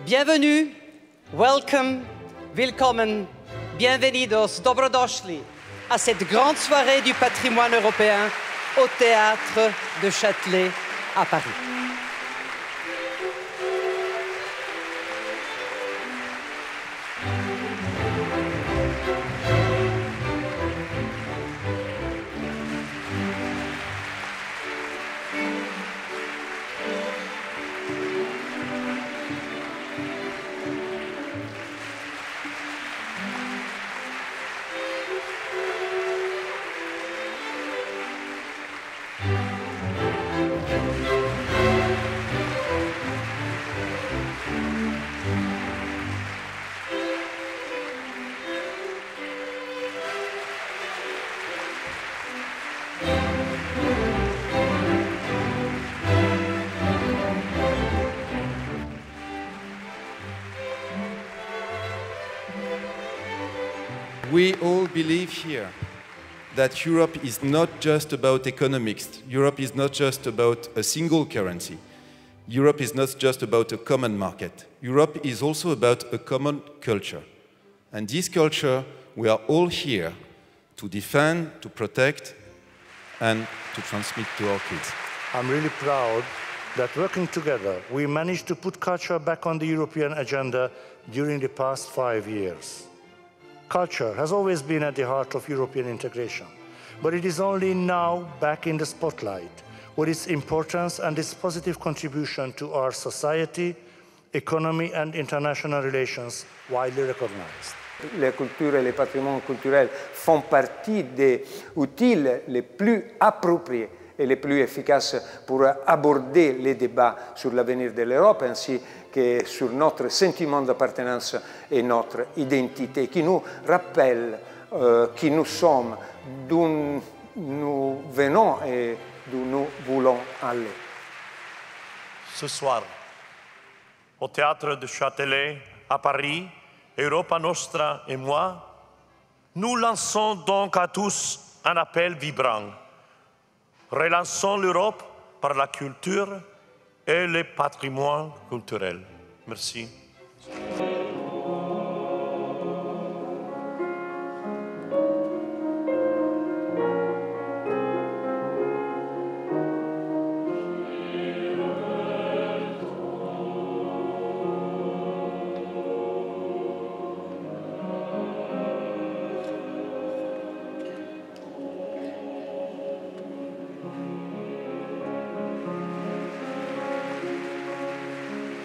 Bienvenue, welcome, willkommen, bienvenidos, dobrodošli à cette grande soirée du patrimoine européen au Théâtre de Châtelet à Paris. We all believe here that Europe is not just about economics. Europe is not just about a single currency. Europe is not just about a common market. Europe is also about a common culture. And this culture, we are all here to defend, to protect, and to transmit to our kids. I'm really proud that working together, we managed to put culture back on the European agenda during the past 5 years. Culture has always been at the heart of European integration, but it is only now back in the spotlight, with its importance and its positive contribution to our society, economy and international relations widely recognized. Les cultures et les patrimoines culturels font partie des outils les plus appropriés et les plus efficaces pour aborder les débats sur l'avenir de l'Europe ainsi que sur notre sentiment d'appartenance et notre identité, qui nous rappelle qui nous sommes, d'où nous venons et d'où nous voulons aller. Ce soir, au Théâtre de Châtelet à Paris, Europa Nostra et moi, nous lançons donc à tous un appel vibrant. Relançons l'Europe par la culture et le patrimoine culturel. Merci.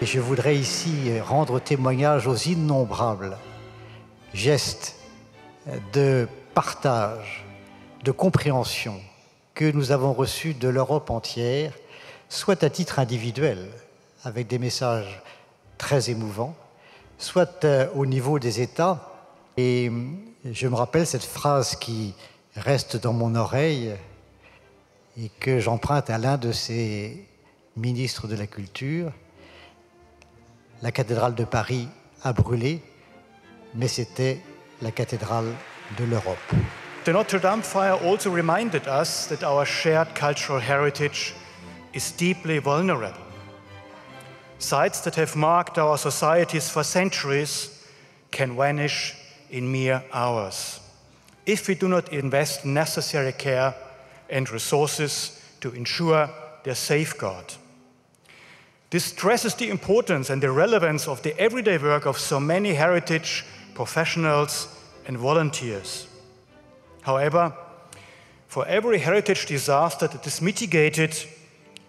Et je voudrais ici rendre témoignage aux innombrables gestes de partage, de compréhension que nous avons reçus de l'Europe entière, soit à titre individuel, avec des messages très émouvants, soit au niveau des États. Et je me rappelle cette phrase qui reste dans mon oreille et que j'emprunte à l'un de ces ministres de la Culture. La cathédrale de Paris a brûlé, mais c'était la cathédrale de l'Europe. The Notre Dame fire also reminded us that our shared cultural heritage is deeply vulnerable. Sites that have marked our societies for centuries can vanish in mere hours if we do not invest necessary care and resources to ensure their safeguard. This stresses the importance and the relevance of the everyday work of so many heritage professionals and volunteers. However, for every heritage disaster that is mitigated,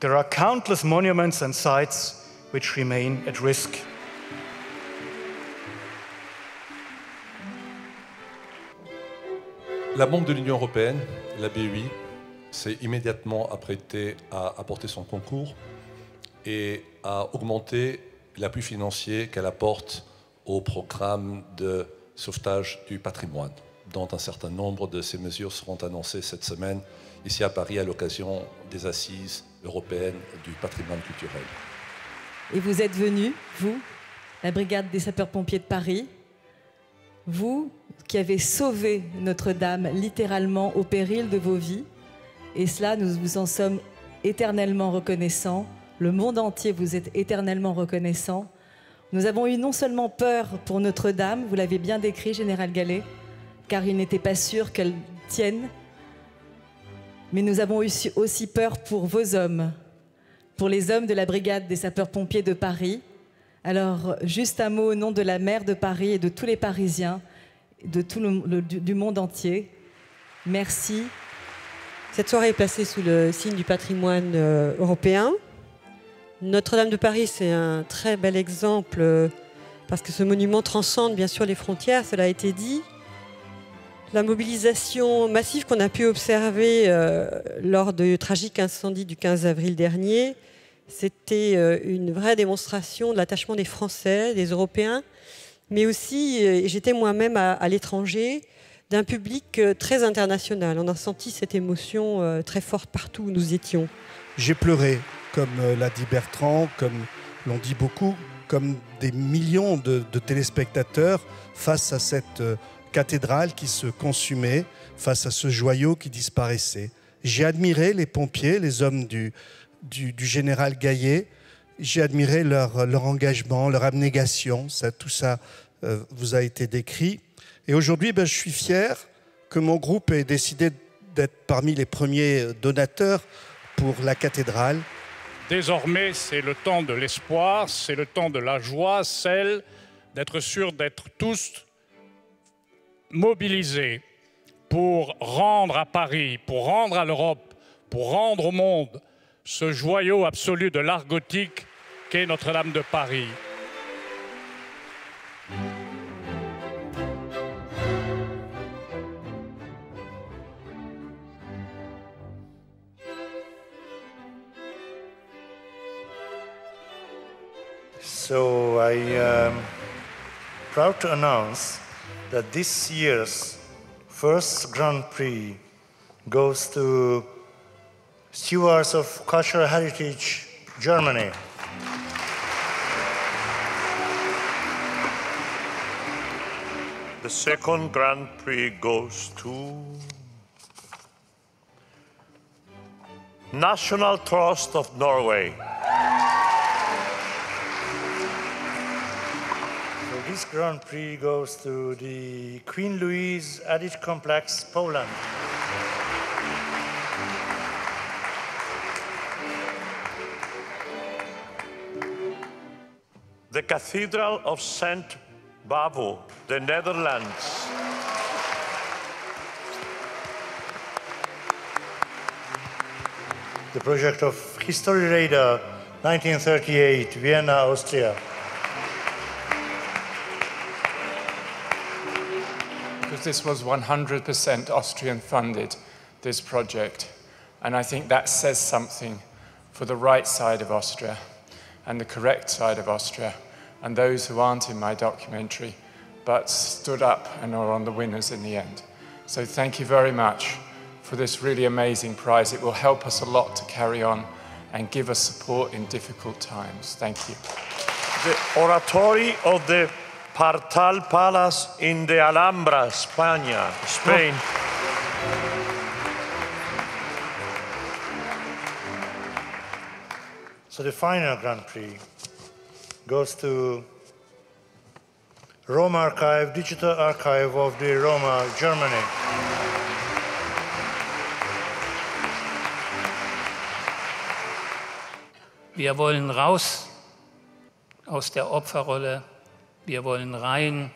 there are countless monuments and sites which remain at risk. La Banque de l'Union européenne, la BEI, s'est immédiatement apprêtée à apporter son concours et à augmenter l'appui financier qu'elle apporte au programme de sauvetage du patrimoine, dont un certain nombre de ces mesures seront annoncées cette semaine ici à Paris à l'occasion des Assises européennes du patrimoine culturel. Et vous êtes venus, vous, la Brigade des sapeurs-pompiers de Paris, vous qui avez sauvé Notre-Dame littéralement au péril de vos vies, et cela, nous vous en sommes éternellement reconnaissants. Le monde entier vous est éternellement reconnaissant. Nous avons eu non seulement peur pour Notre-Dame, vous l'avez bien décrit, Général Gallet, car il n'était pas sûr qu'elle tienne, mais nous avons eu aussi peur pour vos hommes, pour les hommes de la brigade des sapeurs-pompiers de Paris. Alors, juste un mot au nom de la maire de Paris et de tous les Parisiens, de tout du monde entier. Merci. Cette soirée est placée sous le signe du patrimoine européen. Notre-Dame de Paris, c'est un très bel exemple parce que ce monument transcende bien sûr les frontières, cela a été dit. La mobilisation massive qu'on a pu observer lors du tragique incendie du 15 avril dernier, c'était une vraie démonstration de l'attachement des Français, des Européens, mais aussi, et j'étais moi-même à l'étranger, d'un public très international. On a senti cette émotion très forte partout où nous étions. J'ai pleuré, comme l'a dit Bertrand, comme l'ont dit beaucoup, comme des millions de téléspectateurs face à cette cathédrale qui se consumait, face à ce joyau qui disparaissait. J'ai admiré les pompiers, les hommes du général Gaillet. J'ai admiré leur engagement, leur abnégation. Tout ça vous a été décrit. Et aujourd'hui, je suis fier que mon groupe ait décidé d'être parmi les premiers donateurs pour la cathédrale. Désormais, c'est le temps de l'espoir, c'est le temps de la joie, celle d'être sûr d'être tous mobilisés pour rendre à Paris, pour rendre à l'Europe, pour rendre au monde ce joyau absolu de l'art gothique qu'est Notre-Dame de Paris. So I am proud to announce that this year's first Grand Prix goes to Stewards of Cultural Heritage, Germany. The second Grand Prix goes to National Trust of Norway. This Grand Prix goes to the Queen Louise Edith Complex, Poland. The Cathedral of St. Bavo, the Netherlands. The project of History Radar, 1938, Vienna, Austria. This was 100% Austrian funded, this project. And I think that says something for the right side of Austria and the correct side of Austria and those who aren't in my documentary but stood up and are on the winners in the end. So thank you very much for this really amazing prize. It will help us a lot to carry on and give us support in difficult times. Thank you. The oratory of the Partal Palace in the Alhambra, Spain. So the final Grand Prix goes to Rome Archive, Digital Archive of the Roma, Germany. Wir wollen raus aus der Opferrolle. Wir wollen rein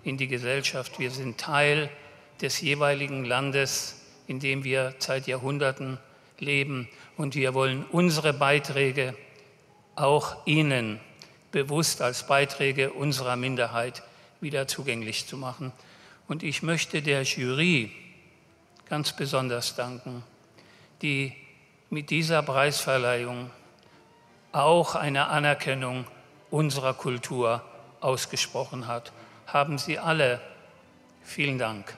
in die Gesellschaft. Wir sind Teil des jeweiligen Landes, in dem wir seit Jahrhunderten leben. Und wir wollen unsere Beiträge auch Ihnen bewusst als Beiträge unserer Minderheit wieder zugänglich zu machen. Und ich möchte der Jury ganz besonders danken, die mit dieser Preisverleihung auch eine Anerkennung unserer Kultur ausgesprochen hat. Haben Sie alle vielen Dank.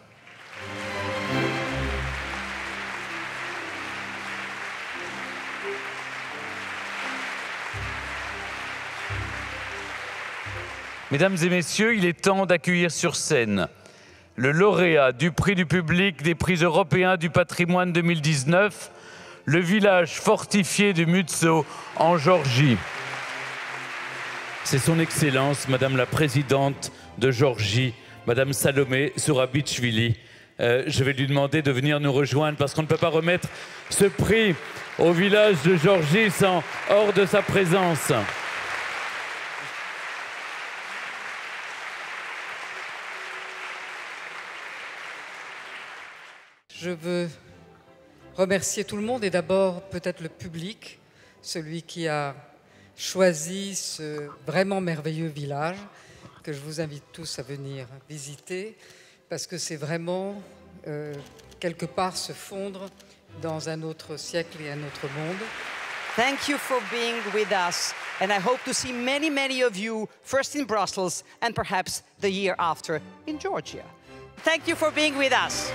Mesdames et messieurs, il est temps d'accueillir sur scène le lauréat du prix du public des prix européens du patrimoine 2019, le village fortifié de Mutso en Géorgie. c'est son Excellence, Madame la Présidente de Géorgie, Madame Salomé Zourabichvili. Je vais lui demander de venir nous rejoindre parce qu'on ne peut pas remettre ce prix au village de Géorgie sans hors de sa présence. Je veux remercier tout le monde et d'abord peut-être le public, celui qui a choisi ce vraiment merveilleux village que je vous invite tous à venir visiter parce que c'est vraiment quelque part se fondre dans un autre siècle et un autre monde. Thank you for being with us, and I hope to see many, many of you, first in Brussels and perhaps the year after in Georgia. Thank you for being with us.